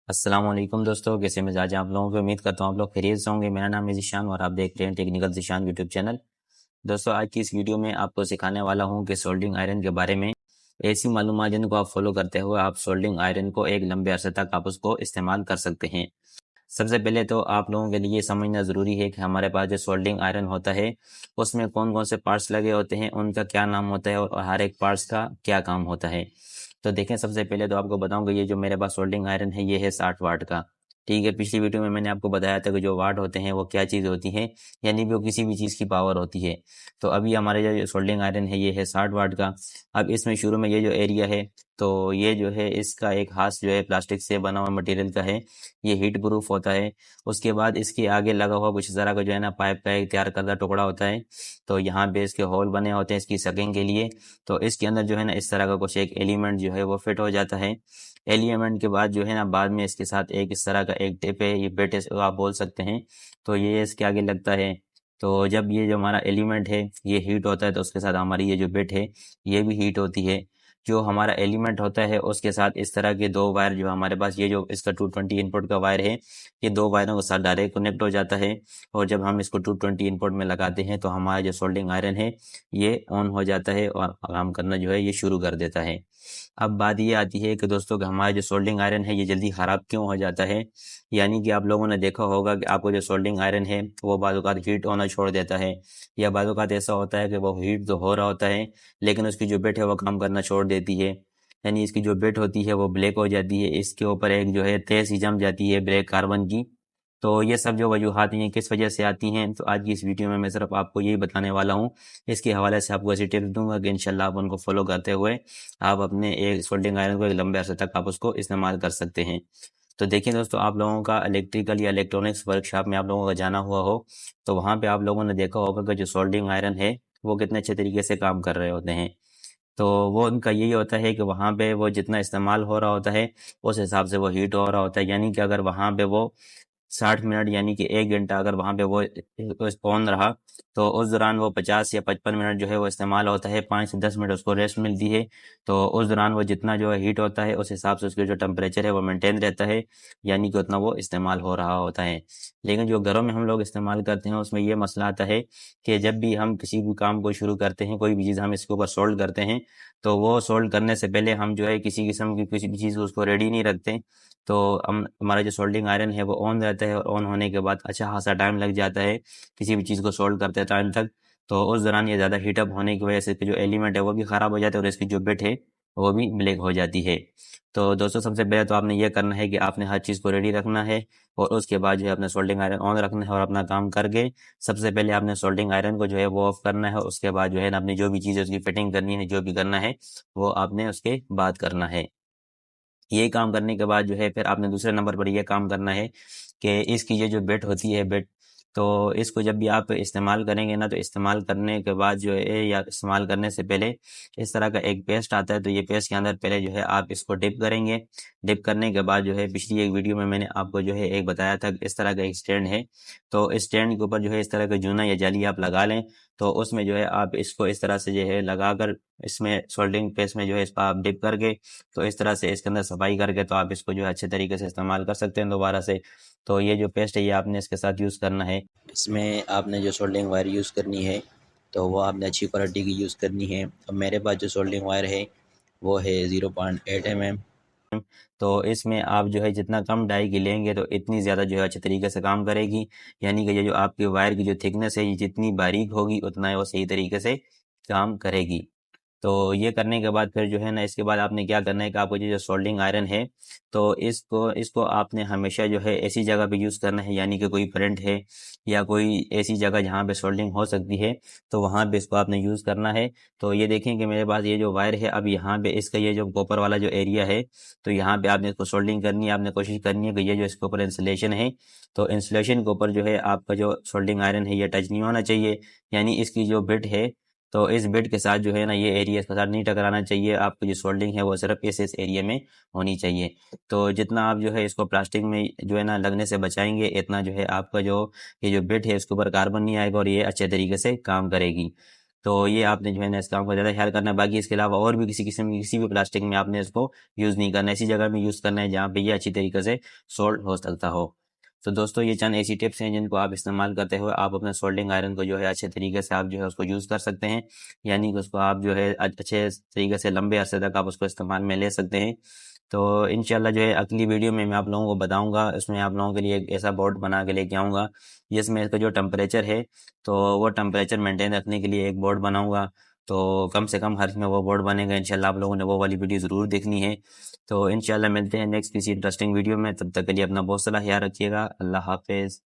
अस्सलाम वालेकुम दोस्तों, कैसे मिजाज हैं आप लोगों के। उम्मीद करता हूँ आप लोग खैरियत से होंगे। मेरा नाम है ज़ीशान और आप देख रहे हैं टेक्निकल ज़ीशान यूट्यूब चैनल। दोस्तों, आज की इस वीडियो में आपको सिखाने वाला हूँ कि सोल्डरिंग आयरन के बारे में ऐसी मालूमात जिनको आप फॉलो करते हुए आप सोल्डरिंग आयरन को एक लंबे अरसे तक आप उसको इस्तेमाल कर सकते हैं। सबसे पहले तो आप लोगों के लिए समझना ज़रूरी है कि हमारे पास जो सोल्डरिंग आयरन होता है उसमें कौन कौन से पार्ट्स लगे होते हैं, उनका क्या नाम होता है और हर एक पार्ट्स का क्या काम होता है। तो देखें, सबसे पहले तो आपको बताऊंगा ये जो मेरे पास सोल्डरिंग आयरन है ये है 60 वाट का। ठीक है, पिछली वीडियो में मैंने आपको बताया था कि जो वाट होते हैं वो क्या चीज़ होती है, यानी कि वो किसी भी चीज़ की पावर होती है। तो अभी हमारे जो सोल्डरिंग आयरन है ये है 60 वाट का। अब इसमें शुरू में ये जो एरिया है, तो ये जो है इसका एक हाथ जो है प्लास्टिक से बना हुआ मटेरियल का है। ये हीट प्रूफ होता है। उसके बाद इसके आगे लगा हुआ कुछ इस तरह का जो है ना पाइप का एक तैयार करदा टुकड़ा होता है। तो यहाँ पे इसके होल बने होते हैं इसकी सकिंग के लिए। तो इसके अंदर जो है ना इस तरह का कुछ एक एलिमेंट जो है वो फिट हो जाता है। एलिमेंट के बाद जो है ना बाद में इसके साथ एक इस तरह का एक टिप है, ये बिट आप बोल सकते हैं। तो ये इसके आगे लगता है। तो जब ये जो हमारा एलिमेंट है ये हीट होता है तो उसके साथ हमारी ये जो बिट है ये भी हीट होती है। जो हमारा एलिमेंट होता है उसके साथ इस तरह के दो वायर जो हमारे पास ये जो इसका 220 इनपुट का वायर है, ये दो वायरों के साथ डायरेक्ट कनेक्ट हो जाता है। और जब हम इसको 220 इनपुट में लगाते हैं तो हमारा जो सोल्डरिंग आयरन है ये ऑन हो जाता है और काम करना जो है ये शुरू कर देता है। अब बात ये आती है कि दोस्तों कि हमारा जो सोल्डरिंग आयरन है ये जल्दी ख़राब क्यों हो जाता है। यानी कि आप लोगों ने देखा होगा कि आपको जो सोल्डरिंग आयरन है वो बाज़-औक़ात हीट होना छोड़ देता है, या बाज़-औक़ात ऐसा होता है कि वो हीट तो हो रहा होता है लेकिन उसकी जो बिट है वो काम करना छोड़ देती है। यानी इसकी जो बिट होती है वो ब्लैक हो जाती है, इसके ऊपर एक जो है तह सी जम जाती है ब्लैक कार्बन की। तो ये सब जो वजूहात हैं ये किस वजह से आती हैं, तो आज की इस वीडियो में मैं सिर्फ आपको यही बताने वाला हूँ। इसके हवाले से आपको ऐसी टिप्स दूंगा कि इंशाल्लाह आप उनको फॉलो करते हुए आप अपने एक सोल्डरिंग आयरन को एक लंबे अरसे तक आप उसको इस्तेमाल कर सकते हैं। तो देखिए दोस्तों, आप लोगों का इलेक्ट्रिकल या इलेक्ट्रॉनिक्स वर्कशॉप में आप लोगों का जाना हुआ हो तो वहाँ पे आप लोगों ने देखा होगा कि जो सोल्डरिंग आयरन है वो कितने अच्छे तरीके से काम कर रहे होते हैं। तो वो उनका यही होता है कि वहाँ पे वो जितना इस्तेमाल हो रहा होता है उस हिसाब से वो हीट हो रहा होता है। यानी कि अगर वहाँ पे वो 60 मिनट यानी कि 1 घंटा अगर वहाँ पे वो ऑन रहा तो उस दौरान वो 50 या 55 मिनट जो है वो इस्तेमाल होता है, 5 से 10 मिनट उसको रेस्ट मिलती है। तो उस दौरान वो जितना जो है हीट होता है उस हिसाब से उसके जो टेम्परेचर है वो मेंटेन रहता है, यानी कि उतना वो इस्तेमाल हो रहा होता है। लेकिन जो घरों में हम लोग इस्तेमाल करते हैं उसमें ये मसला आता है कि जब भी हम किसी भी काम को शुरू करते हैं, कोई भी चीज़ हम इसके ऊपर सोल्ड करते हैं, तो वो सोल्ड करने से पहले हम जो है किसी किस्म की किसी भी चीज़ को उसको रेडी नहीं रखते। तो हम हमारा जो सोल्डरिंग आयरन है वो ऑन रहता है और ऑन होने के बाद अच्छा खासा टाइम लग जाता है किसी भी चीज़ को सोल्ड करते टाइम तक। तो उस दौरान ये ज़्यादा हीटअप होने की वजह से इसके जो एलिमेंट है वो भी ख़राब हो जाते हैं और इसकी जो बिट है वो भी ब्लैक हो जाती है। तो दोस्तों, सबसे पहले तो आपने ये करना है कि आपने हर चीज़ को रेडी रखना है और उसके बाद जो है अपना सोल्डरिंग आयरन ऑन रखना है और अपना काम करके सबसे पहले आपने सोल्डरिंग आयरन को जो है वो ऑफ करना है। उसके बाद जो है ना अपनी जो भी चीज़ है उसकी फिटिंग करनी है, जो भी करना है वो आपने उसके बाद करना है। ये काम करने के बाद जो है फिर आपने दूसरे नंबर पर ये काम करना है कि इसकी ये जो बिट होती है बिट, तो इसको जब भी आप इस्तेमाल करेंगे ना तो इस्तेमाल करने के बाद जो है या इस्तेमाल करने से पहले इस तरह का एक पेस्ट आता है। तो ये पेस्ट के अंदर पहले जो है आप इसको डिप करेंगे। डिप करने के बाद जो है पिछली एक वीडियो में मैंने आपको जो है एक बताया था कि इस तरह का एक स्टैंड है। तो इस स्टैंड के ऊपर जो है इस तरह का जूना या जाली आप लगा लें। तो उसमें जो है आप इसको इस तरह से जो है लगाकर इसमें सोल्डरिंग पेस्ट में जो है इसको आप डिप करके तो इस तरह से इसके अंदर सफाई करके तो आप इसको जो है अच्छे तरीके से इस्तेमाल कर सकते हैं दोबारा से। तो ये जो पेस्ट है ये आपने इसके साथ यूज़ करना है। इसमें आपने जो सोल्डरिंग वायर यूज़ करनी है तो वो आपने अच्छी क्वालिटी की यूज़ करनी है। अब मेरे पास जो सोल्डरिंग वायर है वो है 0.8 mm। तो इसमें आप जो है जितना कम डाई की लेंगे तो इतनी ज़्यादा जो है अच्छे तरीके से काम करेगी। यानी कि ये जो आपके वायर की जो थिकनेस है ये जितनी बारीक होगी उतना वो सही तरीके से काम करेगी। तो ये करने के बाद फिर जो है ना इसके बाद आपने क्या करना है कि आपको ये जो सोल्डरिंग आयरन है तो इसको इसको आपने हमेशा जो है ऐसी जगह पे यूज़ करना है, यानी कि कोई करंट है या कोई ऐसी जगह जहाँ पे सोल्डरिंग हो सकती है तो वहाँ पे इसको आपने यूज़ करना है। तो ये देखें कि मेरे पास ये जो वायर है अब यहाँ पे इसका ये जो कॉपर वाला जो एरिया है तो यहाँ पे आपने इसको सोल्डरिंग करनी है। आपने कोशिश करनी है कि ये जो इसके ऊपर इंसुलेशन है तो इंसुलेशन के ऊपर जो है आपका जो सोल्डरिंग आयरन है ये टच नहीं होना चाहिए। यानी इसकी जो बिट है तो इस बिट के साथ जो है ना ये एरिया इसके साथ नहीं टकराना चाहिए। आपकी जो सोल्डरिंग है वो सिर्फ इस एरिया में होनी चाहिए। तो जितना आप जो है इसको प्लास्टिक में जो है ना लगने से बचाएंगे इतना जो है आपका जो ये जो बिट है इसके ऊपर कार्बन नहीं आएगा और ये अच्छे तरीके से काम करेगी। तो ये आपने जो है ना इस काम का ज़्यादा ख्याल करना है। बाकी इसके अलावा और भी किसी किस्म की किसी भी प्लास्टिक में आपने इसको यूज़ नहीं करना है, ऐसी जगह में यूज़ करना है जहाँ पे ये अच्छी तरीके से सोल्ड हो सकता हो। तो दोस्तों ये चंद ऐसी टिप्स हैं जिनको आप इस्तेमाल करते हुए आप अपने सोल्डिंग आयरन को जो है अच्छे तरीके से आप जो है उसको यूज़ कर सकते हैं, यानी कि उसको आप जो है अच्छे तरीके से लंबे अरसे तक आप उसको इस्तेमाल में ले सकते हैं। तो इंशाल्लाह जो है अगली वीडियो में मैं आप लोगों को बताऊंगा, उसमें आप लोगों के लिए एक ऐसा बोर्ड बना के लेके आऊँगा जिसमें इसका जो टेम्परेचर है तो वो टेम्परेचर मेंटेन रखने के लिए एक बोर्ड बनाऊंगा। तो कम से कम खर्च में वो बोर्ड बनेगा, इंशाल्लाह आप लोगों ने वो वाली वीडियो ज़रूर देखनी है। तो इंशाल्लाह मिलते हैं नेक्स्ट किसी इंटरेस्टिंग वीडियो में, तब तक के लिए अपना बहुत सारा ख्याल रखिएगा। अल्लाह हाफिज़।